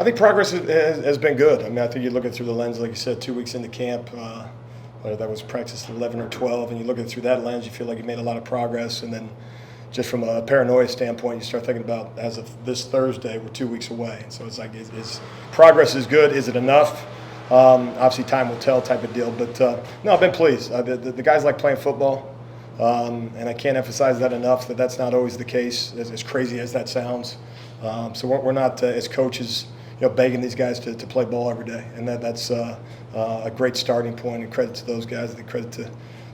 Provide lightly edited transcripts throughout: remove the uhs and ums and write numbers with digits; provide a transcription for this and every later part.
I think progress has been good. I mean, I think you look at it through the lens, like you said, 2 weeks into camp, whether that was practice 11 or 12, and you look at it through that lens, you feel like you made a lot of progress. And then just from a paranoia standpoint, you start thinking about, as of this Thursday, we're 2 weeks away. So it's like, is progress is good? Is it enough? Obviously, time will tell type of deal. But, no, I've been pleased. The guys like playing football, and I can't emphasize that enough, that's not always the case, as crazy as that sounds. So we're not, as coaches, begging these guys to play ball every day. And that's a great starting point, and credit to those guys, and credit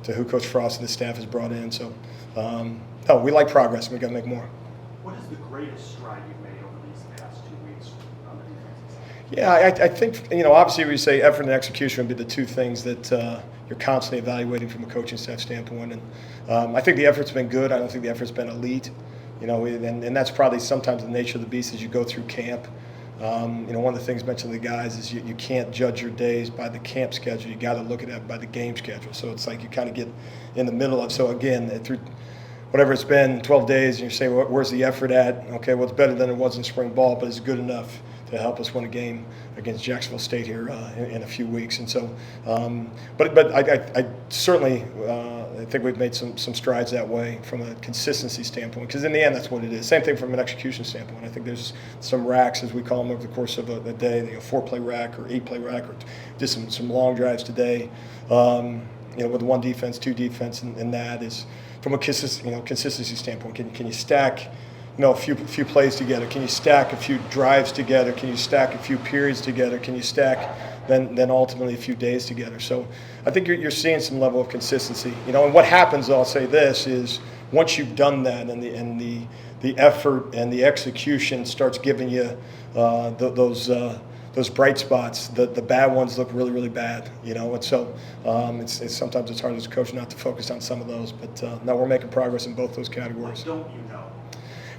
to who Coach Frost and the staff has brought in. So, no, we like progress, and we've got to make more. What is the greatest stride you've made over these past 2 weeks on the defensive side? Yeah, I think, obviously we say effort and execution would be the two things that you're constantly evaluating from a coaching staff standpoint. And I think the effort's been good. I don't think the effort's been elite. And that's probably sometimes the nature of the beast as you go through camp. One of the things mentioned to the guys is you can't judge your days by the camp schedule. You got to look at it by the game schedule. So it's like you kind of get in the middle of. So again, through whatever it's been, 12 days, and you say, well, where's the effort at? Okay, well, it's better than it was in spring ball, but it's good enough to help us win a game against Jacksonville State here in a few weeks. And so, but I certainly I think we've made some strides that way from a consistency standpoint, because in the end, that's what it is. Same thing from an execution standpoint. I think there's some racks, as we call them, over the course of a day, 4-play rack or 8-play rack, or just some long drives today. With one defense, two defense, and that is from a consistency standpoint. Can you stack a few plays together? Can you stack a few drives together? Can you stack a few periods together? Can you stack then ultimately a few days together? So I think you're seeing some level of consistency. And what happens, I'll say this, is once you've done that and the effort and the execution starts giving you those bright spots, the bad ones look really, really bad, and so it's sometimes it's hard as a coach not to focus on some of those, but no, we're making progress in both those categories. What don't you know?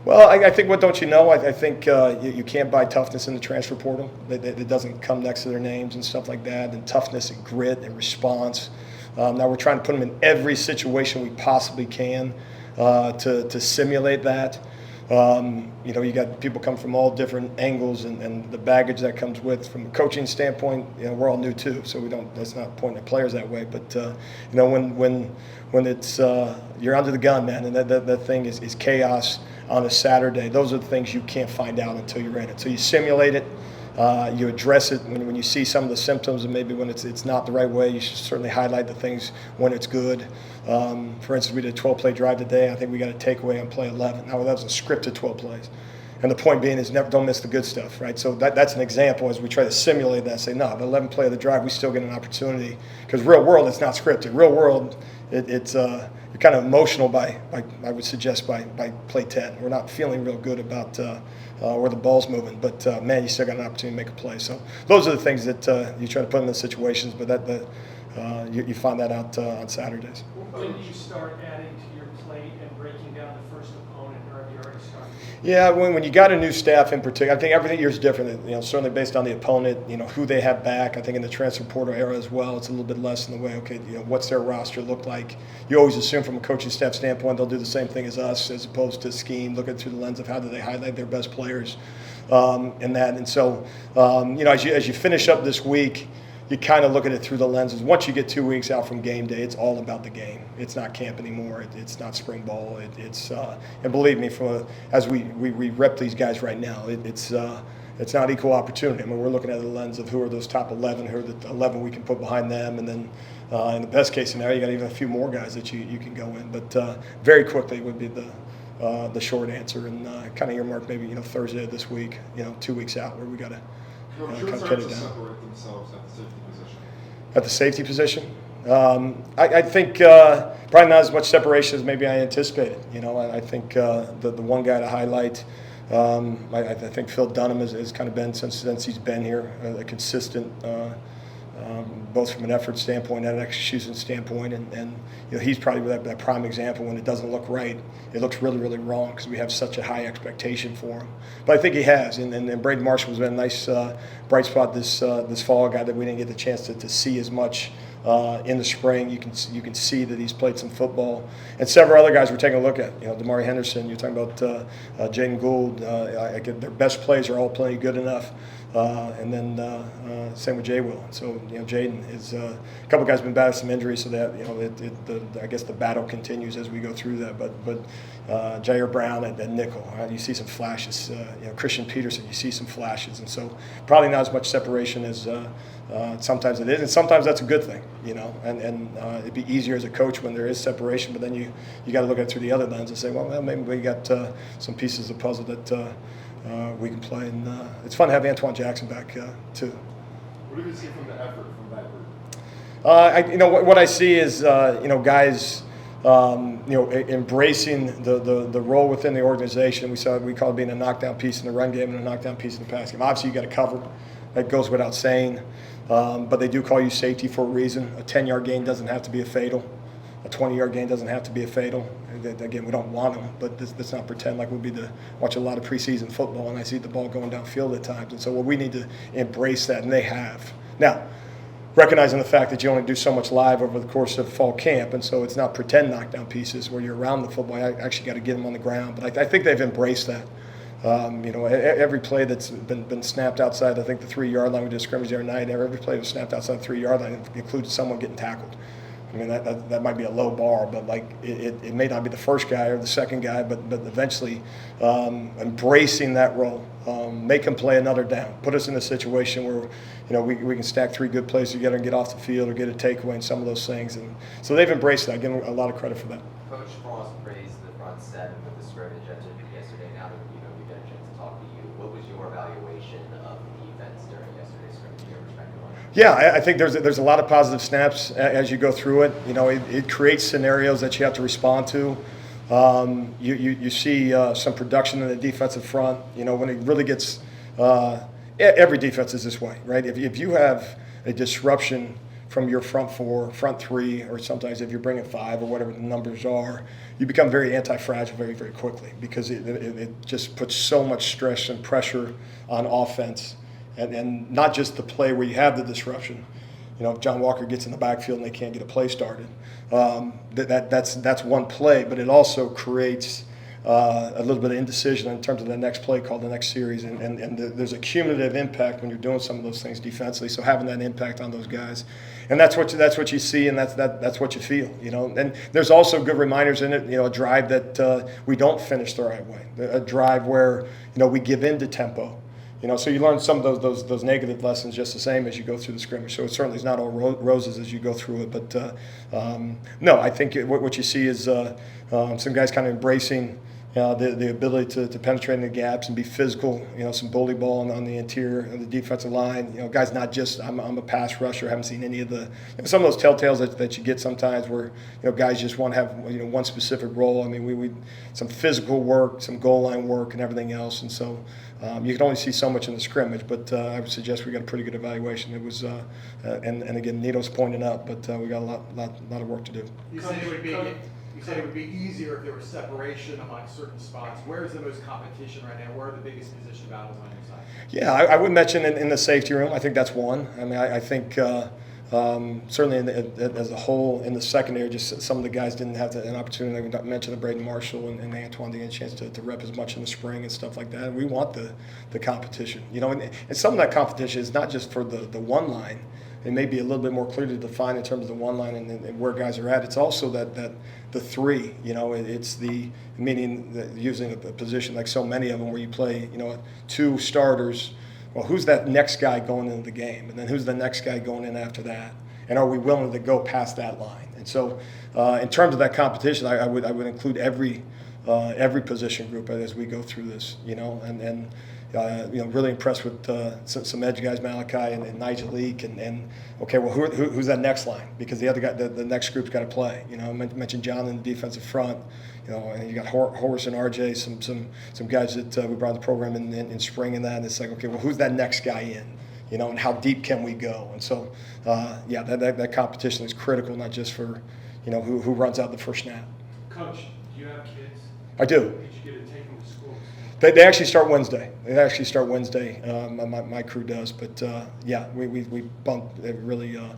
Well, I think what don't you know? I think you can't buy toughness in the transfer portal. It doesn't come next to their names and stuff like that, and toughness and grit and response. Now we're trying to put them in every situation we possibly can to simulate that. You got people come from all different angles, and the baggage that comes with from a coaching standpoint. We're all new too, so that's not pointing at players that way. But when it's you're under the gun, man, and that thing is chaos on a Saturday. Those are the things you can't find out until you're in it. So you simulate it. You address it when you see some of the symptoms, and maybe when it's not the right way. You should certainly highlight the things when it's good. For instance, we did a 12-play drive today. I think we got a takeaway on play 11. Now, that was a scripted 12 plays. And the point being is don't miss the good stuff, right? So that's an example as we try to simulate that. Say, no, the 11th play of the drive, we still get an opportunity. Because real world, it's not scripted. Real world, it's you're kind of emotional by I would suggest by play 10. We're not feeling real good about where the ball's moving, but man, you still got an opportunity to make a play. So those are the things that you try to put in those situations, but you find that out on Saturdays. When do you start adding to your plate and breaking down the first opponent, or have you already started? Yeah, when you got a new staff in particular, I think every year is different. Certainly based on the opponent, who they have back. I think in the transfer portal era as well, it's a little bit less in the way. Okay, what's their roster look like? You always assume from a coaching staff standpoint they'll do the same thing as us, as opposed to scheme, looking through the lens of how do they highlight their best players, and that. And so, as you finish up this week, you kind of look at it through the lenses. Once you get 2 weeks out from game day, it's all about the game. It's not camp anymore. It's not spring ball. And believe me, as we rep these guys right now, it's not equal opportunity. I mean, we're looking at the lens of who are those top 11, who are the 11 we can put behind them, and then in the best case scenario, you got even a few more guys that you can go in. But very quickly would be the short answer, and kind of earmark maybe Thursday of this week, 2 weeks out, where we got to. Should start to separate themselves at the safety position? At the safety position? I think probably not as much separation as maybe I anticipated. I think the one guy to highlight, I think Phil Dunham has kind of been, since he's been here, a consistent, both from an effort standpoint and an execution standpoint. And he's probably that prime example. When it doesn't look right, it looks really, really wrong, because we have such a high expectation for him. But I think he has. And Braden Marshall has been a nice bright spot this fall, a guy that we didn't get the chance to see as much in the spring. You can see that he's played some football. And several other guys we're taking a look at. Damari Henderson, you're talking about Jaden Gould. Their best plays are all playing good enough And then same with Jay Will. So Jaden is a couple guys been battling some injuries, so that I guess the battle continues as we go through that. But Jair Brown and nickel, you see some flashes. Christian Peterson, you see some flashes, and so probably not as much separation as sometimes it is, and sometimes that's a good thing. And it'd be easier as a coach when there is separation, but then you got to look at it through the other lens and say, well maybe we got some pieces of the puzzle that we can play, and it's fun to have Antoine Jackson back too. What do you see from the effort from that group? What I see is guys embracing the role within the organization. We call it being a knockdown piece in the run game and a knockdown piece in the pass game. Obviously, you got to cover. That goes without saying. But they do call you safety for a reason. A 10-yard gain doesn't have to be a fatal. A 20-yard gain doesn't have to be a fatal. Again, we don't want them, but let's not pretend like we'll be watch a lot of preseason football and I see the ball going downfield at times. And so we need to embrace that, and they have. Now, recognizing the fact that you only do so much live over the course of fall camp, and so it's not pretend knockdown pieces where you're around the football. I actually got to get them on the ground. But I think they've embraced that. Every play that's been snapped outside, I think the 3-yard line, we did a scrimmage the other night, every play that was snapped outside the 3-yard line included someone getting tackled. I mean, that might be a low bar, but it may not be the first guy or the second guy, but eventually embracing that role, make them play another down, put us in a situation where we can stack 3 good plays together and get off the field or get a takeaway and some of those things. And so they've embraced that. I give them a lot of credit for that. Coach Frost praised the front seven with the scrimmage yesterday. Now that we get a chance to talk to you, what was your evaluation of the defense during yesterday's scrimmage? Your perspective on it? Yeah, I think there's a lot of positive snaps as you go through it. It creates scenarios that you have to respond to. You see some production in the defensive front. When it really gets every defense is this way, right? If you have a disruption from your front 4, front 3, or sometimes if you're bringing 5 or whatever the numbers are, you become very anti-fragile very, very quickly because it just puts so much stress and pressure on offense. And not just the play where you have the disruption. If John Walker gets in the backfield and they can't get a play started, that's one play. But it also creates a little bit of indecision in terms of the next play called the next series. And there's a cumulative impact when you're doing some of those things defensively. So having that impact on those guys, and that's what you see, and that's what you feel. And there's also good reminders in it. A drive that we don't finish the right way, a drive where we give in to tempo. So you learn some of those negative lessons just the same as you go through the scrimmage. So it certainly is not all roses as you go through it. But no, I think what you see is some guys kind of embracing the ability to penetrate in the gaps and be physical. Some bully ball on the interior of the defensive line. Guys not just I'm a pass rusher. Haven't seen any of the some of those telltales that you get sometimes where guys just want to have one specific role. I mean we some physical work, some goal line work, and everything else. And so you can only see so much in the scrimmage, but I would suggest we got a pretty good evaluation. It was and again Nito's pointing up, but we got a lot of work to do. You said it would be easier if there was separation among certain spots. Where is the most competition right now? Where are the biggest position battles on your side? Yeah, I would mention in the safety room. I think that's one. I mean, I think certainly as a whole in the secondary, just some of the guys didn't have an opportunity. We mentioned the Braden Marshall and Antoine didn't get a chance to rep as much in the spring and stuff like that. And we want the competition, and some of that competition is not just for the one line. It may be a little bit more clearly defined in terms of the one line and where guys are at. It's also that the 3, it's the meaning that using a position like so many of them where you play, 2 starters. Well, who's that next guy going into the game? And then who's the next guy going in after that? And are we willing to go past that line? And so in terms of that competition, I would include every position group as we go through this, and really impressed with some edge guys, Malachi and Nigel Leak, and okay, well, who's that next line? Because the other guy, the next group's got to play. I mentioned John in the defensive front, and you got Horace and RJ, some guys that we brought the program in spring and that. And it's like, okay, well, who's that next guy in? And how deep can we go? And so, that competition is critical, not just for, who runs out the first snap. Coach, do you have kids? I do. Did you get to take them to school? They actually start Wednesday. My crew does, but we bump it really. I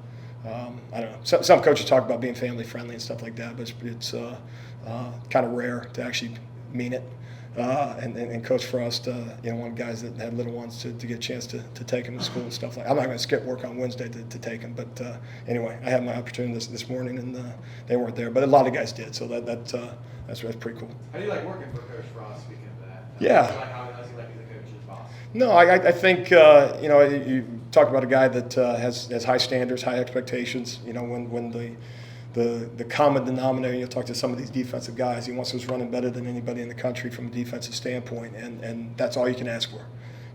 don't know. Some coaches talk about being family friendly and stuff like that, but it's kind of rare to actually mean it. And Coach Frost, wanted guys that had little ones to get a chance to take them to school and stuff like that. I'm not going to skip work on Wednesday to take them, but anyway, I had my opportunity this morning, and they weren't there. But a lot of guys did, so that's pretty cool. How do you like working for Coach Frost, speaking of that? Yeah. How does he like as a coach, as boss? No, I think you talk about a guy that has high standards, high expectations. When the common denominator, you talk to some of these defensive guys, he wants us running better than anybody in the country from a defensive standpoint, and that's all you can ask for.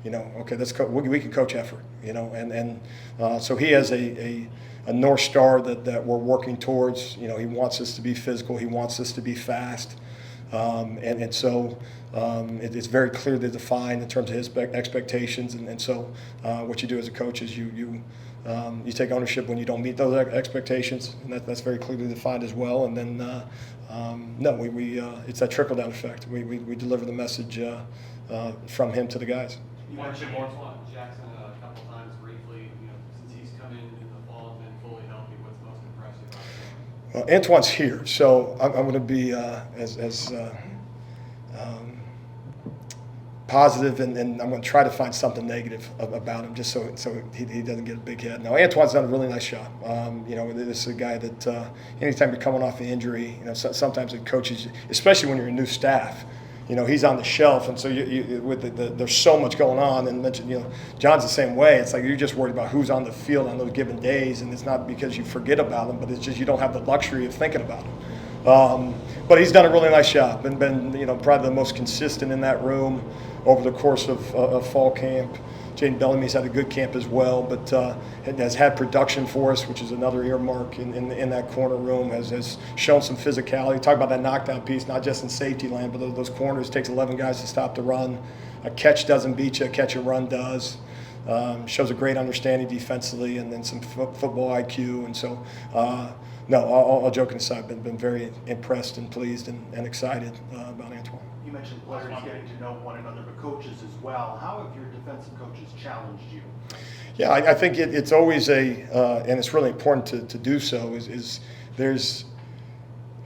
Okay, we can coach effort. So he has a North Star that we're working towards. He wants us to be physical. He wants us to be fast. So it's very clearly defined in terms of his expectations, and so what you do as a coach is you take ownership when you don't meet those expectations, and that's very clearly defined as well. And then it's that trickle down effect. We deliver the message from him to the guys. You mentioned Antoine Jackson a couple times briefly. Since he's come in the fall and been fully healthy, what's most impressive about him? Well, Antoine's here, so I'm going to be as positive, and I'm going to try to find something negative about him, just so he doesn't get a big head. Now, Antoine's done a really nice job. This is a guy that anytime you're coming off an injury, sometimes it coaches, especially when you're a new staff. He's on the shelf, and so there's so much going on. And John's the same way. It's like you're just worried about who's on the field on those given days, and it's not because you forget about them, but it's just you don't have the luxury of thinking about them. But he's done a really nice job and been probably the most consistent in that room over the course of fall camp. Jaden Bellamy's had a good camp as well, but has had production for us, which is another earmark in that corner room, has shown some physicality. Talk about that knockdown piece, not just in safety land, but those corners. Takes 11 guys to stop the run. A catch doesn't beat you, a catch and run does. Shows a great understanding defensively, and then some football IQ. And so, all joking aside, been very impressed and pleased and excited about Antoine. You mentioned players getting to know one another, but coaches as well. How have your defensive coaches challenged you? Yeah, I think it's always and it's really important to do so, is there's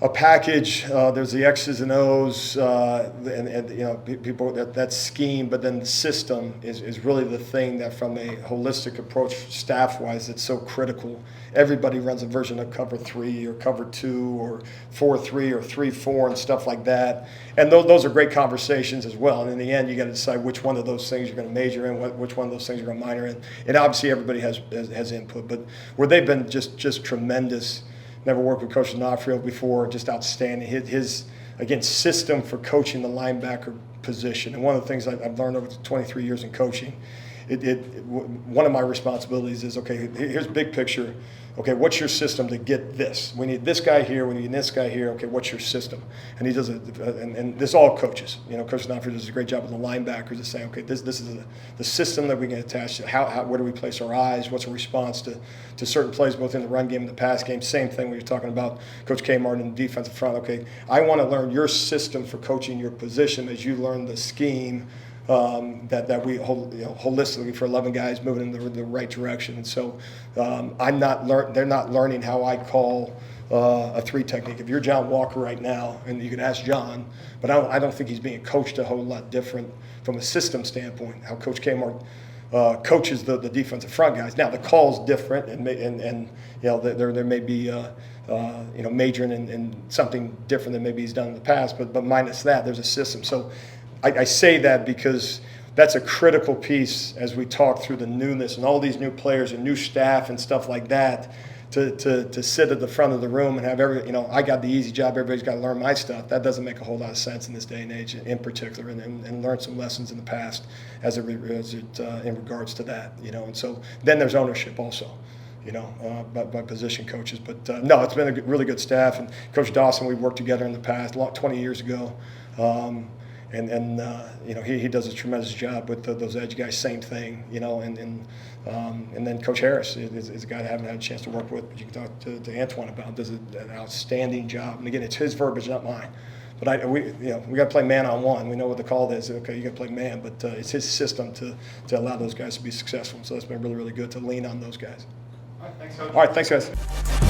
a package, there's the X's and O's, and people, that scheme, but then the system is really the thing that, from a holistic approach staff-wise, that's so critical. Everybody runs a version of cover 3 or cover 2 or 4-3 or 3-4 and stuff like that. And those are great conversations as well. And in the end, you got to decide which one of those things you're going to major in, which one of those things you're going to minor in. And obviously everybody has input, but where they've been just tremendous. Never worked with Coach D'Onofrio before, just outstanding. His again, system for coaching the linebacker position. And one of the things I've learned over 23 years in coaching, one of my responsibilities is, okay, here's big picture. Okay, what's your system to get this? We need this guy here. We need this guy here. Okay, what's your system? And he does it, and this all coaches. Coach D'Onofrio does a great job with the linebackers of saying, okay, this is the system that we can attach to. Where do we place our eyes? What's a response to certain plays, both in the run game and the pass game? Same thing when you're talking about Coach K. Martin in the defensive front. Okay, I want to learn your system for coaching your position as you learn the scheme. That we holistically for 11 guys moving in the right direction, and so they're not learning how I call a 3 technique. If you're John Walker right now, and you can ask John, but I don't think he's being coached a whole lot different from a system standpoint. How Coach Kmart coaches the defensive front guys. Now the call's different, and there may be majoring in something different than maybe he's done in the past, but minus that, there's a system. So I say that because that's a critical piece as we talk through the newness and all these new players and new staff and stuff like that, to sit at the front of the room and have I got the easy job, everybody's got to learn my stuff. That doesn't make a whole lot of sense in this day and age in particular, and learn some lessons in the past as it in regards to that, and so then there's ownership also. By position coaches. But no, it's been a really good staff. And Coach Dawson, we've worked together in the past, 20 years ago. He does a tremendous job with those edge guys. Same thing, and then Coach Harris is a guy I haven't had a chance to work with, but you can talk to Antoine about. Does an outstanding job. And again, it's his verbiage, not mine. But we got to play man on one. We know what the call is. Okay, you got to play man, but it's his system to allow those guys to be successful. So it's been really, really good to lean on those guys. All right, thanks, Coach. All right, thanks, guys.